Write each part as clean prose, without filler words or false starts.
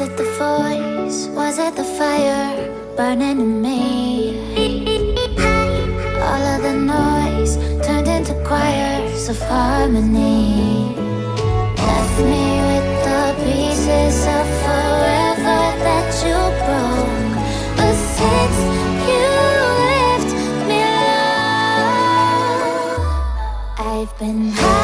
it the voice? Was it the fire burning in me? All of the noise turned into choirs of harmony. Left me with the pieces of forever that you broke. But since you left me alone, I've been high.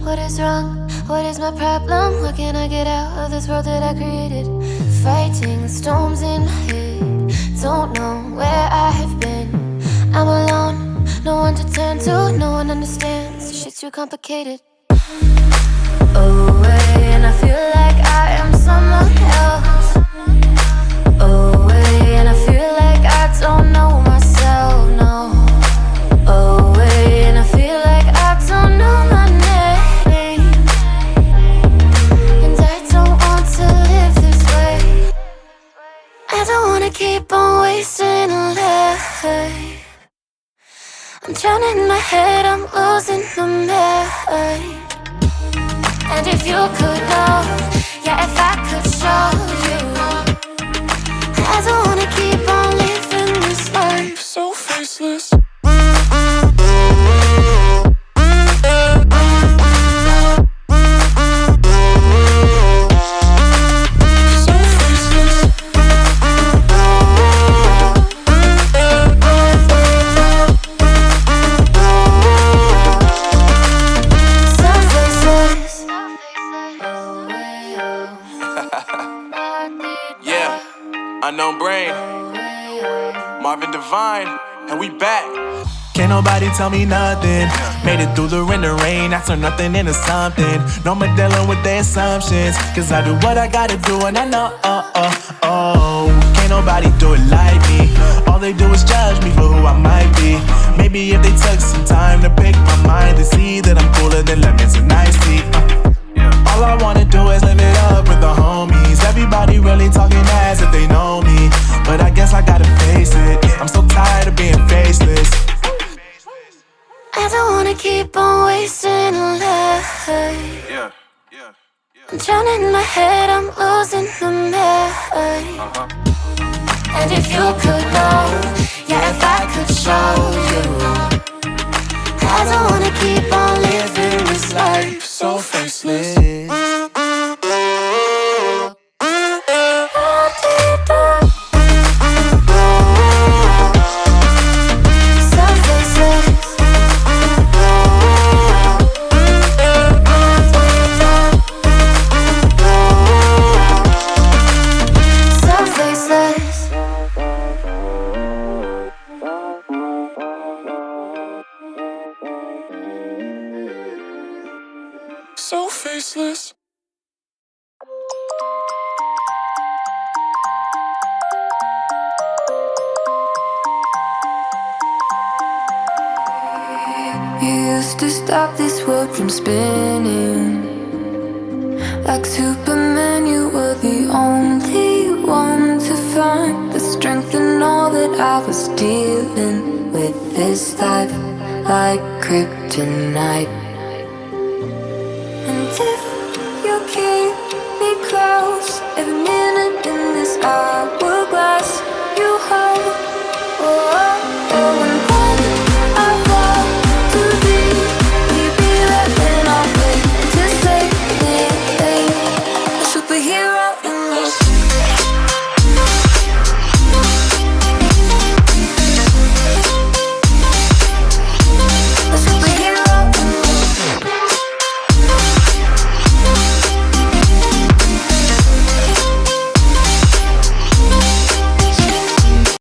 What is wrong? What is my problem? What can I get out of this world that I created? Fighting the storms in my head. Don't know where I have been. I'm alone, no one to turn to. No one understands, this shit's too complicated. Away, and I feel like I am someone else. Away, and I feel like I don't know myself, no. Away, and I feel like I don't know my name. And I don't want to live this way. I don't wanna keep on wasting a life. I'm drowning in my head, I'm losing my mind. And if you could know, yeah, if I could show you, I don't wanna keep on living this life so faceless. Unknown Brain, Marvin Divine, and we back. Can't nobody tell me nothing. Made it through the rain, I turn nothing into something. No more dealing with their assumptions, cause I do what I gotta do and I know, can't nobody do it like me. All they do is judge me for who I might be. Maybe if they took some time to pick my mind, they see that I'm cooler than lemons and iced tea. All I wanna do is live it up with the homies. Everybody really talking as if they know me, but I guess I gotta face it. I'm so tired of being faceless. I don't wanna keep on wasting a life. I'm drowning in my head, I'm losing my mind. And if you could know, yeah, if I could show you, I don't wanna keep on living this life so faceless. So faceless. used to stop this world from spinning. Like Superman, you were the only one to find the strength in all that I was dealing with this life, like kryptonite. And if you keep me close, every minute in this hour